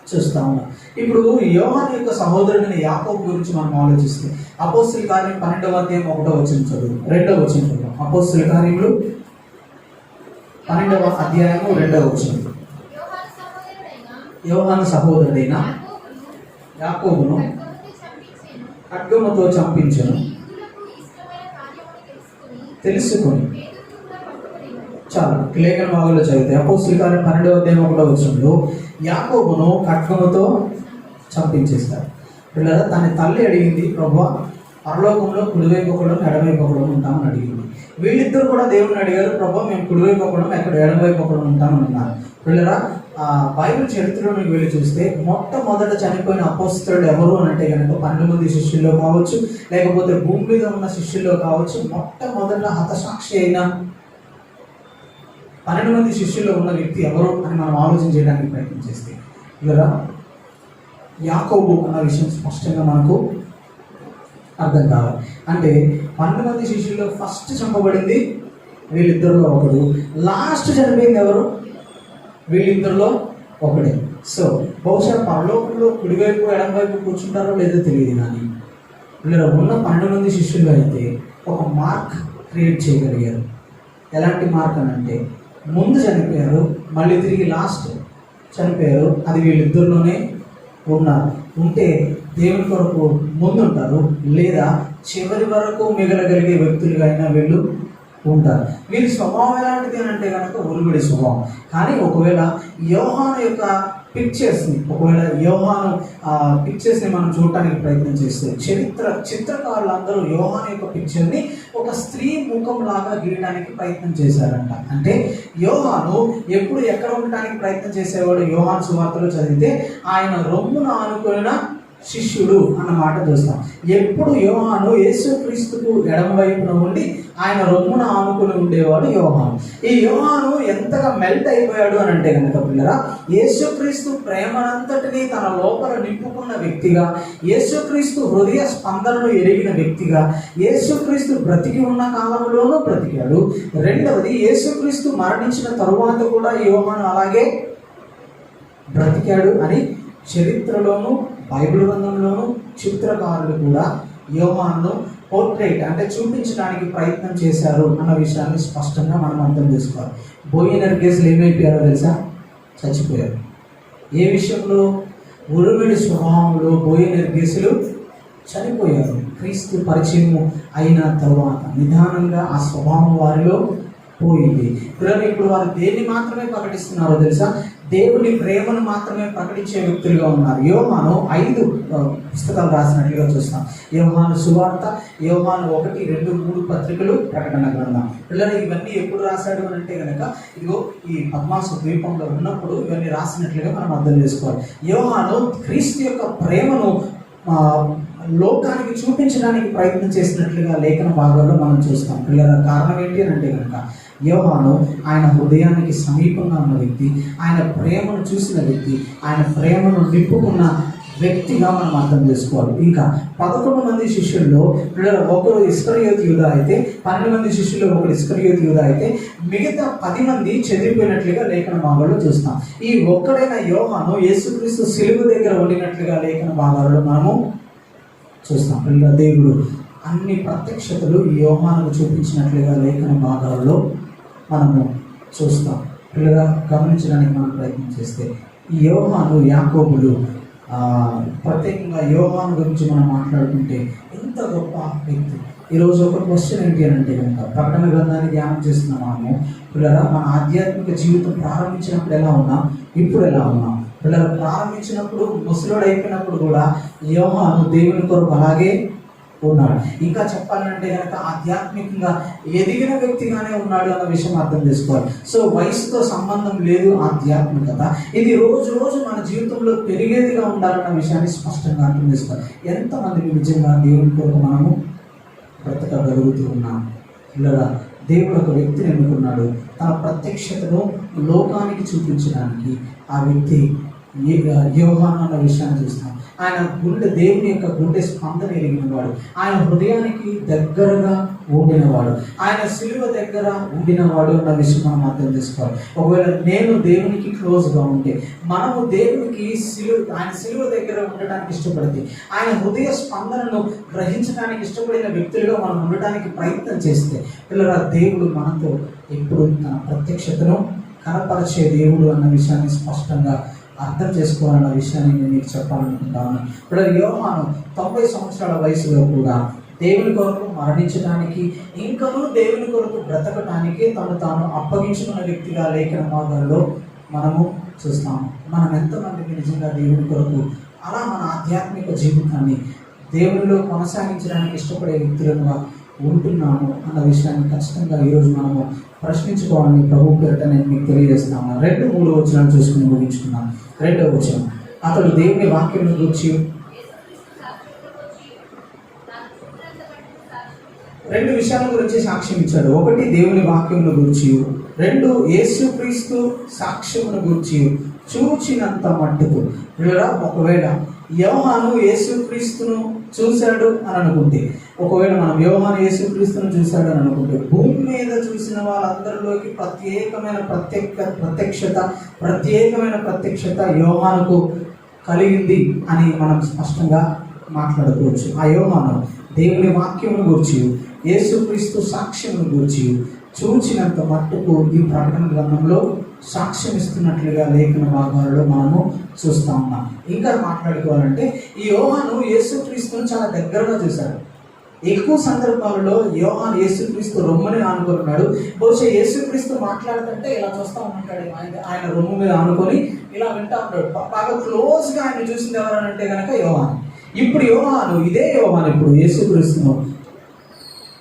చూస్తా ఉన్నాం. ఇప్పుడు యోహాను యొక్క సహోదరుడిని యాకోబు గురించి మనం ఆలోచిస్తే అపోస్తలుల కార్యం 12వ అధ్యాయం 1వ వచనం చదువు, 2వ వచనం చదువు. అపోస్తలుల కార్యములు 12వ అధ్యాయము 2వ వచనం. యోహాను సహోదరుడైన యాకోబును ఖడ్గముతో చంపించెను తెలుసుకొని. చాలా లేఖన భాగంలో చదివితే అపోస్తలుల కార్యం 12వ అధ్యాయం 1వ వచనంలో యాకోబును ఖడ్గముతో చంపించేస్తారు. పిల్లల తన తల్లి అడిగింది, ప్రభువా పరలోకంలో కుడివైపు ఒకడు ఎడమవైపు ఒకడు ఉంటామని అడిగింది. వీళ్ళిద్దరు కూడా దేవుని అడిగారు, ప్రభువా మేము కుడివైపు ఒకడు ఎక్కడ ఎడమవైపు ఒకడు ఉంటామని అన్నారు. పిల్లల బైబిల్ చరిత్రలోకి వెళ్ళి చూస్తే మొట్టమొదట చనిపోయిన అపోస్తలుడు ఎవరు అని అంటే కనుక 12 మంది శిష్యుల్లో కావచ్చు, లేకపోతే భూమి మీద ఉన్న శిష్యుల్లో కావచ్చు, మొట్టమొదట హతసాక్షి అయిన 12 మంది శిష్యుల్లో ఉన్న వ్యక్తి ఎవరు అని మనం ఆలోచన చేయడానికి ప్రయత్నం చేస్తే ఇలా యాకోబు అన్న విషయం స్పష్టంగా మనకు అర్థం కావాలి. అంటే 12 మంది శిష్యుల్లో ఫస్ట్ చంపబడింది వీళ్ళిద్దరిలో ఒకడు, లాస్ట్ చనిపోయింది ఎవరు? వీళ్ళిద్దరిలో ఒకడే. సో బహుశా పరలోకంలో కుడివైపు ఎడమవైపు కూర్చుంటారో లేదో తెలియదు, కానీ వీళ్ళలో ఉన్న 12 మంది శిష్యులు అయితే ఒక మార్క్ క్రియేట్ చేయగలిగారు. ఎలాంటి మార్క్ అని అంటే ముందు చనిపోయారు, మళ్ళీ తిరిగి లాస్ట్ చనిపోయారు. అది వీళ్ళిద్దరిలోనే ఉన్నారు. ఉంటే దేవుని కొరకు ముందుంటారు, లేదా చివరి వరకు మిగలగలిగే వ్యక్తులుగా అయినా వీళ్ళు ఉంటారు. వీరి స్వభావం ఎలాంటిది అని అంటే కనుక ఒలిబడి స్వభావం. కానీ ఒకవేళ యోహాను యొక్క పిక్చర్స్ని మనం చూడటానికి ప్రయత్నం చేస్తే చిత్రకారులందరూ యోహాను యొక్క పిక్చర్ని ఒక స్త్రీ ముఖం లాగా గీయడానికి ప్రయత్నం చేశారంట. అంటే యోహాను ఎప్పుడు ఎక్కడ ఉండటానికి ప్రయత్నం చేసేవాడు? యోహాను సువార్తలో చదివితే ఆయన రొమ్మున ఆనుకున్న శిష్యుడు అన్న మాట చూస్తాం. ఎప్పుడు యోహాను యేసుక్రీస్తుకు ఎడమవైపున ఉండి ఆయన రొమ్మున ఆనుకుని ఉండేవాడు యోహాను. ఈ యోహాను ఎంతగా మెల్ట్ అయిపోయాడు అని అంటే కనుక పిల్లరా, యేసుక్రీస్తు ప్రేమనంతటినీ తన లోపల నింపుకున్న వ్యక్తిగా, యేసుక్రీస్తు హృదయ స్పందనలు ఎరిగిన వ్యక్తిగా, యేసుక్రీస్తు బ్రతికి ఉన్న కాలంలోనూ బ్రతికాడు. రెండవది, యేసుక్రీస్తు మరణించిన తరువాత కూడా యోహాను అలాగే బ్రతికాడు అని చరిత్రలోను బైబిల్ గ్రంథంలోను చిత్రకారులు కూడా యోహాను పోర్ట్రేట్ అంటే చూపించడానికి ప్రయత్నం చేశారు అన్న విషయాన్ని స్పష్టంగా మనం అర్థం చేసుకోవాలి. బోయనర్గేసులు ఏమైపోయారో తెలుసా? చచ్చిపోయారు. ఏ విషయంలో? ఉరుమిడి స్వభావంలో బోయనర్గేసులు చనిపోయారు. క్రీస్తు పరిచయం అయిన తరువాత నిదానంగా ఆ స్వభావం వారిలో పోయింది. ఇప్పుడు వారు దేన్ని మాత్రమే ప్రకటిస్తున్నారో తెలుసా? దేవుని ప్రేమను మాత్రమే ప్రకటించే వ్యక్తులుగా ఉన్నారు. యోహాను 5 పుస్తకాలు రాసినట్లుగా చూస్తాం. యోహాను సువార్త, యోహాను 1, 2, 3 పత్రికలు, ప్రకటన గ్రంథం. పిల్లలు ఇవన్నీ ఎప్పుడు రాశాడు అని అంటే కనుక ఇదిగో ఈ పద్మాసు ద్వీపంలో ఉన్నప్పుడు ఇవన్నీ రాసినట్లుగా మనం అర్థం చేసుకోవాలి. యోహాను క్రీస్తు యొక్క ప్రేమను లోకానికి చూపించడానికి ప్రయత్నం చేసినట్లుగా లేఖన భాగాల్లో మనం చూస్తాం. పిల్లల కారణం ఏంటి అని అంటే కనుక యోహాను ఆయన హృదయానికి సమీపంగా ఉన్న వ్యక్తి, ఆయన ప్రేమను చూసిన వ్యక్తి, ఆయన ప్రేమను నింపుకున్న వ్యక్తిగా మనం అర్థం చేసుకోవాలి. ఇంకా 11 మంది శిష్యుల్లో ఒకరు ఇస్కరియోతు యూదా అయితే, 12 మంది శిష్యుల్లో ఒకరు ఇస్కరియోతు యూదా అయితే, మిగతా 10 మంది చెదిరిపోయినట్లుగా లేఖన భాగాల్లో చూస్తాం. ఈ ఒక్కడైన యోహాను యేసుక్రీస్తు సిలువ దగ్గర ఉండినట్లుగా లేఖన భాగాల్లో మనము చూస్తాం. పిల్లల దేవుడు అన్ని ప్రత్యక్షతలు ఈ యోహానుకు చూపించినట్లుగా లేఖన భాగాల్లో మనము చూస్తాం. పిల్లగా గమనించడానికి మనం ప్రయత్నం చేస్తే ఈ యోహాను యాకోబులు ప్రత్యేకంగా యోహాను గురించి మనం మాట్లాడుకుంటే ఎంత గొప్ప వ్యక్తి. ఈరోజు ఒక క్వశ్చన్ ఏంటి అని అంటే కనుక, ప్రకటన గ్రంథాన్ని ధ్యానం చేస్తున్నాం మనము. పిల్లరా, మన ఆధ్యాత్మిక జీవితం ప్రారంభించినప్పుడు ఎలా ఉన్నాం, ఇప్పుడు ఎలా ఉన్నాం? పిల్లలు ప్రారంభించినప్పుడు ముసలోడు అయిపోయినప్పుడు కూడా యోహాను దేవుని కొరకు అలాగే ఉన్నాడు. ఇంకా చెప్పాలంటే కనుక ఆధ్యాత్మికంగా ఎదిగిన వ్యక్తిగానే ఉన్నాడు అన్న విషయం అర్థం చేసుకోవాలి. సో వయసుతో సంబంధం లేదు ఆధ్యాత్మికత. ఇది రోజు రోజు మన జీవితంలో పెరిగేదిగా ఉండాలన్న విషయాన్ని స్పష్టంగా అర్థం చేసుకోవాలి. ఎంతమందికి నిజంగా దేవుని కొరకు మనము బ్రతకగలుగుతూ ఉన్నాం? ఇలా దేవుడు ఒక వ్యక్తిని ఎన్నుకున్నాడు, తన ప్రత్యక్షతను లోకానికి చూపించడానికి. ఆ వ్యక్తి యోహాను అన్న విషయాన్ని చూస్తాం. ఆయన గుండె, దేవుని యొక్క గుండె స్పందన ఎరిగినవాడు, ఆయన హృదయానికి దగ్గరగా ఉండినవాడు, ఆయన సిలువ దగ్గర ఉండినవాడు అన్న విషయం మనం అర్థం చేసుకోవాలి. ఒకవేళ నేను దేవునికి క్లోజ్గా ఉంటే, మనము దేవునికి ఆయన సిలువ దగ్గర ఉండడానికి ఇష్టపడితే, ఆయన హృదయ స్పందనను గ్రహించడానికి ఇష్టపడిన వ్యక్తులుగా మనం ఉండడానికి ప్రయత్నం చేస్తే, పిల్లల దేవుడు మనతో ఎప్పుడు తన ప్రత్యక్షతను కనపరిచే దేవుడు అన్న విషయాన్ని స్పష్టంగా అర్థం చేసుకోవాలన్న విషయాన్ని నేను మీకు చెప్పాలనుకుంటాను. ఇప్పుడు యోహాను 90 సంవత్సరాల వయసులో కూడా దేవుని కొరకు మరణించడానికి, ఇంకనూ దేవుని కొరకు బ్రతకటానికి తను తాను అప్పగించుకున్న వ్యక్తిగా లేఖన భాగాల్లో మనము చూస్తాము. మనం ఎంతమందికి నిజంగా దేవుని కొరకు అలా మన ఆధ్యాత్మిక జీవితాన్ని దేవునిలో కొనసాగించడానికి ఇష్టపడే వ్యక్తులుగా ఉంటున్నాము అన్న విషయాన్ని ఖచ్చితంగా ఈరోజు మనము ప్రశ్నించుకోవాలని ప్రభు పేరిట నేను మీకు తెలియజేస్తున్నాను. 2-3 వచనాలు చూసుకుని ముగించుకున్నాను. 2వ వచనం, అతడు దేవుని వాక్యం గురించి 2 విషయాల గురించి సాక్ష్యం ఇచ్చాడు. 1 దేవుని వాక్యం గురించి, 2 యేసుక్రీస్తు సాక్ష్యమును గురించి చూచినంత మట్టుకు. ఒకవేళ యోహాను యేసుక్రీస్తును చూశాడు అని అనుకుంటే, ఒకవేళ మనం యోహాను యేసుక్రీస్తును చూశాడు అని అనుకుంటే, భూమి మీద చూసిన వాళ్ళందరిలోకి ప్రత్యేకమైన ప్రత్యక్షత యోహానుకు కలిగింది అని మనం స్పష్టంగా మాట్లాడుకోవచ్చు. ఆ యోహాను దేవుని వాక్యమును గురించి, యేసుక్రీస్తు సాక్ష్యమును గురించి చూచినంత మట్టుకు ఈ ప్రకటన గ్రంథంలో సాక్ష్యం ఇస్తున్నట్లుగా లేఖన భాగాలలో మనము చూస్తూ ఉన్నాం. ఇంకా మాట్లాడుకోవాలంటే ఈ యోహాను యేసుక్రీస్తును చాలా దగ్గరగా చూశాడు. ఎక్కువ సందర్భాలలో యోహాను యేసుక్రీస్తు రొమ్ముని ఆనుకున్నాడు. బహుశా యేసుక్రీస్తు మాట్లాడుతుంటే ఇలా చూస్తూ ఉంటాడు, ఆయన రొమ్ము మీద ఆనుకొని ఇలా వింటా ఉంటాడు. బాగా క్లోజ్గా ఆయన చూసింది ఎవరనంటే కనుక యోహాను. ఇప్పుడు యోహాను, ఇదే యోహాను ఇప్పుడు యేసుక్రీస్తును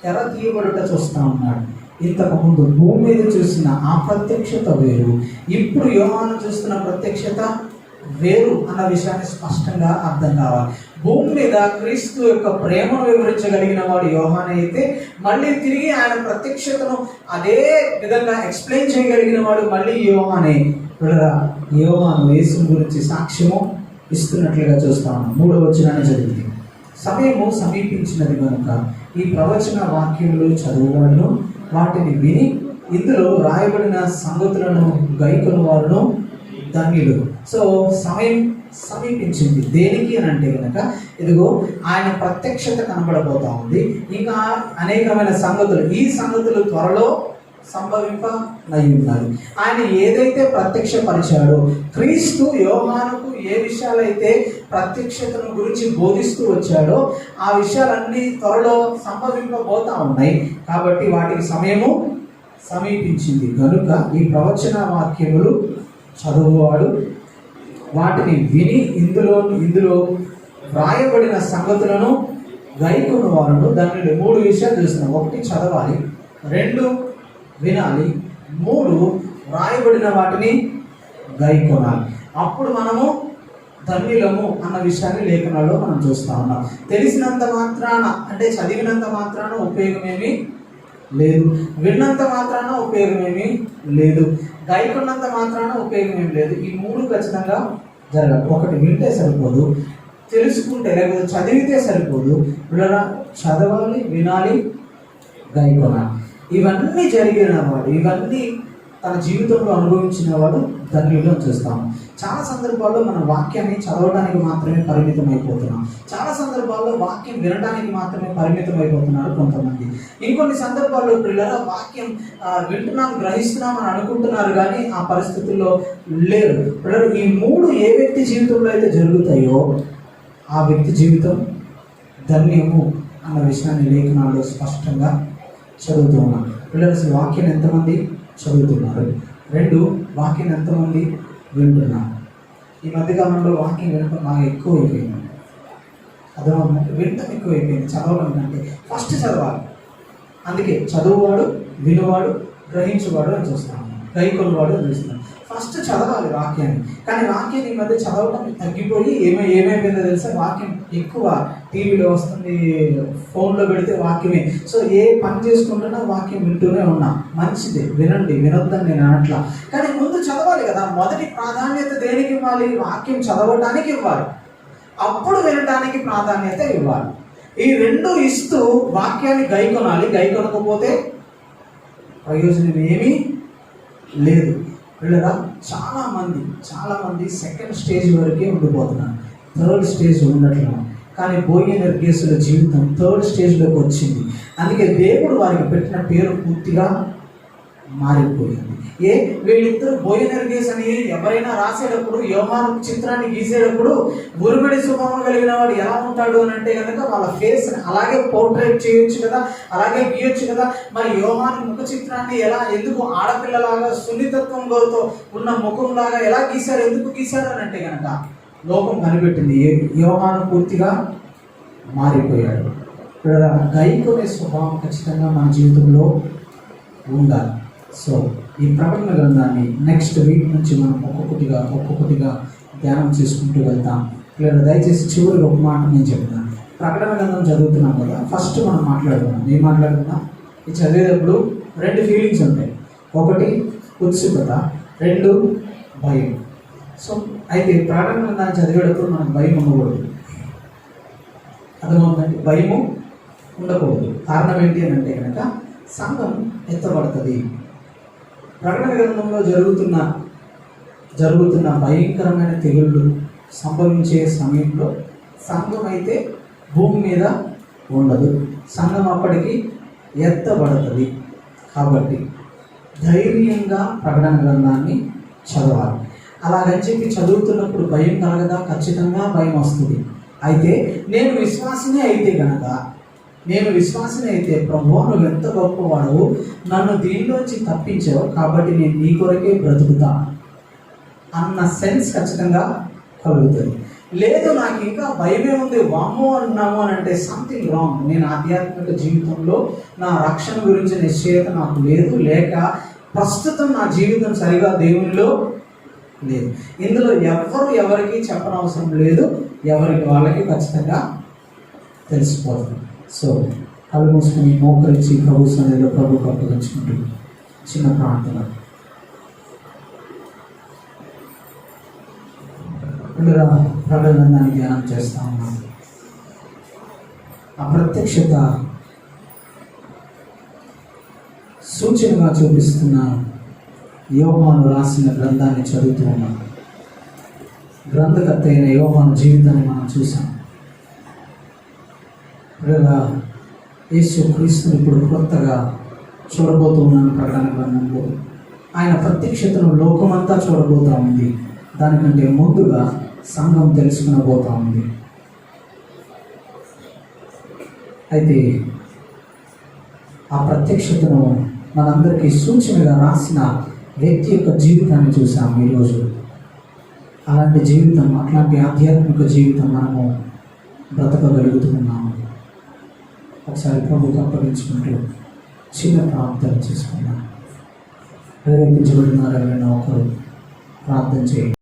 తెర తీయబడుట చూస్తూ ఉన్నాడు. ఇంతకుముందు భూమి మీద చూసిన ఆ ప్రత్యక్షత వేరు, ఇప్పుడు యోహాను చూస్తున్న ప్రత్యక్షత వేరు అన్న విషయాన్ని స్పష్టంగా అర్థం కావాలి. భూమి మీద క్రీస్తు యొక్క ప్రేమను వివరించగలిగిన వాడు యోహాను అయితే, మళ్ళీ తిరిగి ఆయన ప్రత్యక్షతను అదే విధంగా ఎక్స్ప్లెయిన్ చేయగలిగిన వాడు మళ్ళీ యోహానే. యోహాను యేసు గురించి సాక్ష్యము ఇస్తున్నట్లుగా చూస్తాము. 3వ వచనాన్ని చదివింది, సమయము సమీపించినది కనుక ఈ ప్రవచన వాక్యములు చదువువాడును వాటిని విని ఇందులో రాయబడిన సంగతులను గైకొను వారును ధన్యులు. సో సమయం సమీపించింది. దేనికి అని అంటే కనుక, ఇదిగో ఆయన ప్రత్యక్షత కనబడబోతా ఉంది. ఇంకా అనేకమైన సంగతులు, ఈ సంగతులు త్వరలో సంభవింపనై ఉన్నాయి. ఆయన ఏదైతే ప్రత్యక్షపరిచాడో, క్రీస్తు యోహానుకు ఏ విషయాలైతే ప్రత్యక్షతను గురించి బోధిస్తూ వచ్చాడో ఆ విషయాలన్నీ త్వరలో సంభవింపబోతా ఉన్నాయి. కాబట్టి వాటికి సమయము సమీపించింది కనుక ఈ ప్రవచన వాక్యములు చదువువాడు వాటిని విని ఇందులో వ్రాయబడిన సంగతులను గైకొను వారును దానిలో 3 విషయాలు చూస్తున్నాం. 1 చదవాలి, 2 వినాలి, 3 వ్రాయబడిన వాటిని గైకొనాలి. అప్పుడు మనము ధన్యులము అన్న విషయాన్ని లేఖనాల్లో మనం చూస్తూ ఉన్నాం. తెలిసినంత మాత్రాన, అంటే చదివినంత మాత్రాన ఉపయోగమేమీ లేదు, విన్నంత మాత్రాన ఉపయోగమేమీ లేదు, గైకొన్నంత మాత్రాన ఉపయోగమేమి లేదు. ఈ 3 ఖచ్చితంగా జరగాలి. 1 వింటే సరిపోదు, తెలుసుకుంటే లేకపోతే చదివితే సరిపోదు. చదవాలి, వినాలి, గైకొనాలి. ఇవన్నీ జరిగిన వాడు, ఇవన్నీ తన జీవితంలో అనుభవించిన వాడు ధన్యులు అని చూస్తాము. చాలా సందర్భాల్లో మన వాక్యాన్ని చదవడానికి మాత్రమే పరిమితం అయిపోతున్నాం. చాలా సందర్భాల్లో వాక్యం వినడానికి మాత్రమే పరిమితం అయిపోతున్నారు కొంతమంది. ఇంకొన్ని సందర్భాల్లో పిల్లల వాక్యం వింటున్నాం, గ్రహిస్తున్నాం అని అనుకుంటున్నారు, కానీ ఆ పరిస్థితుల్లో లేరు. పిల్లలు, ఈ మూడు ఏ వ్యక్తి జీవితంలో అయితే జరుగుతాయో ఆ వ్యక్తి జీవితం ధన్యము అన్న విషయాన్ని లేఖనాల్లో స్పష్టంగా చదువుతూ ఉన్నాం. పిల్లలు, అసలు వాక్యం ఎంతమంది చదువుతున్నారు? 2, వాక్యం ఎంతమంది వింటున్నారు? ఈ మధ్యకాలంలో వాక్యం వినడం బాగా ఎక్కువ అయిపోయింది. అర్థమవుతుందంటే వినటం ఎక్కువ అయిపోయింది చదవడం కంటే. ఫస్ట్ చదవాలి. అందుకే చదువువాడు, వినువాడు, గ్రహించువాడు అని చూస్తున్నాను, గైకొల్వాడు అని చూస్తున్నాను. ఫస్ట్ చదవాలి వాక్యాన్ని. కానీ వాక్యం ఈ మధ్య చదవడం తగ్గిపోయి ఏమైపోయిందో తెలుసా? వాక్యం ఎక్కువ టీవీలో వస్తుంది, ఫోన్లో పెడితే వాక్యమే. సో ఏ పని చేసుకుంటున్నా వాక్యం వింటూనే ఉన్నా. మంచిది, వినండి, వినొద్దని నేను అనట్లా. కానీ ముందు చదవాలి కదా. మొదటి ప్రాధాన్యత దేనికి ఇవ్వాలి? వాక్యం చదవడానికి ఇవ్వాలి, అప్పుడు వినడానికి ప్రాధాన్యత ఇవ్వాలి. ఈ 2 ఇస్తూ వాక్యాన్ని గైకొనాలి. గైకొనకపోతే ప్రయోజనం ఏమీ లేదు. పిల్లరా, చాలామంది సెకండ్ స్టేజ్ వరకే ఉండిపోతున్నారు, థర్డ్ స్టేజ్ ఉండట్లేదు. కానీ బోయనెర్గేసుల జీవితం థర్డ్ స్టేజ్లోకి వచ్చింది. అందుకే దేవుడు వారికి పెట్టిన పేరు పూర్తిగా మారిపోయింది. వీళ్ళిద్దరు బోయనెర్గేస్ అని ఎవరైనా రాసేటప్పుడు, యోహాను చిత్రాన్ని గీసేటప్పుడు గురుబడి స్వభావం కలిగిన వాడు ఎలా ఉంటాడు అని అంటే కనుక వాళ్ళ ఫేస్ అలాగే పోర్ట్రేట్ చేయొచ్చు కదా, అలాగే గీయొచ్చు కదా. మరి యోహాను ముఖ చిత్రాన్ని ఎందుకు ఆడపిల్లలాగా సున్నితత్వంతో ఉన్న ముఖంలాగా ఎలా గీశారు, ఎందుకు గీశారు అని అంటే కనుక లోకం కనిపెట్టింది. యోహాను పూర్తిగా మారిపోయాడు. గైకొనే స్వభావం ఖచ్చితంగా మన జీవితంలో ఉండాలి. సో ఈ ప్రకటన గ్రంథాన్ని నెక్స్ట్ వీక్ నుంచి మనం ఒక్కొక్కటిగా ధ్యానం చేసుకుంటూ వెళ్తాం. లేదా దయచేసి చివరికి ఒక మాట నేను చెప్తాను. ప్రకటన గ్రంథం చదువుతున్నాం కదా, ఫస్ట్ మనం మాట్లాడుకున్నాం. ఏం మాట్లాడుకున్నాం? ఇది చదివేటప్పుడు 2 ఫీలింగ్స్ ఉంటాయి. 1 ఉత్సుకత, 2 భయం. సో అయితే ప్రకటన గ్రంథాన్ని చదివేటప్పుడు మనకు భయం ఉండకూడదు. అర్థమవుతుందండి? భయము ఉండకూడదు. కారణం ఏంటి అని అంటే కనుక సంఘం ఎత్తబడుతుంది. ప్రకటన గ్రంథంలో జరుగుతున్న భయంకరమైన తెగుళ్ళు సంభవించే సమయంలో సంఘం అయితే భూమి మీద ఉండదు. సంఘం అప్పటికి ఎత్తబడుతుంది. కాబట్టి ధైర్యంగా ప్రకటన గ్రంథాన్ని చదవాలి. అలాగని చెప్పి చదువుతున్నప్పుడు భయం కలగదా? ఖచ్చితంగా భయం వస్తుంది. అయితే నేను విశ్వాసిని అయితే ప్రభువా, నువ్వు ఎంత గొప్పవాడు, నన్ను దీనిలోంచి తప్పించావు, కాబట్టి నేను నీ కొరకే బ్రతుకుతా అన్న సెన్స్ ఖచ్చితంగా కలుగుతుంది. లేదు, నాకు ఇంకా భయమే ఉంది, వామ్మో అన్నాము అని అంటే సంథింగ్ రాంగ్. నేను ఆధ్యాత్మిక జీవితంలో నా రక్షణ గురించి నిశ్చయత నాకు లేదు, లేక ప్రస్తుతం నా జీవితం సరిగా దేవునిలో లేదు. ఇందులో ఎవరికి చెప్పనవసరం లేదు, ఎవరికి వాళ్ళకి ఖచ్చితంగా తెలిసిపోతుంది. సో కళ్ళు మూసుకొని మోకరించి ప్రభు సన్నిధిలో ప్రభుకు అప్పగించుకుంటూ చిన్న ప్రార్థన. ప్రకటనని ధ్యానం చేస్తా ఉన్నాం. ఆ ప్రత్యక్షత సూచనగా చూపిస్తున్న యోహాను రాసిన గ్రంథాన్ని చదువుతూ ఉన్నాం. గ్రంథకర్త అయిన యోహాను జీవితాన్ని మనం చూసాం. యేసు క్రీస్తుని ఇప్పుడు కొత్తగా చూడబోతూ ఉన్నాను. ప్రకటన గ్రంథంలో ఆయన ప్రత్యక్షతను లోకమంతా చూడబోతూ ఉంది. దానికంటే ముందుగా సంఘం తెలుసుకునబోతూ ఉంది. అయితే ఆ ప్రత్యక్షతను మనందరికీ సూచనగా రాసిన వ్యక్తి యొక్క జీవితాన్ని చూసాము ఈరోజు. అలాంటి జీవితం, అట్లాంటి ఆధ్యాత్మిక జీవితం మనము బ్రతకగలుగుతున్నాము. ఒకసారి ప్రభుకు అప్పగించుకుంటూ చిన్న ప్రార్థన చేసుకున్నాం. ప్రేరేపించబడిన ఎవరైనా ఒకరు ప్రార్థన చేయండి.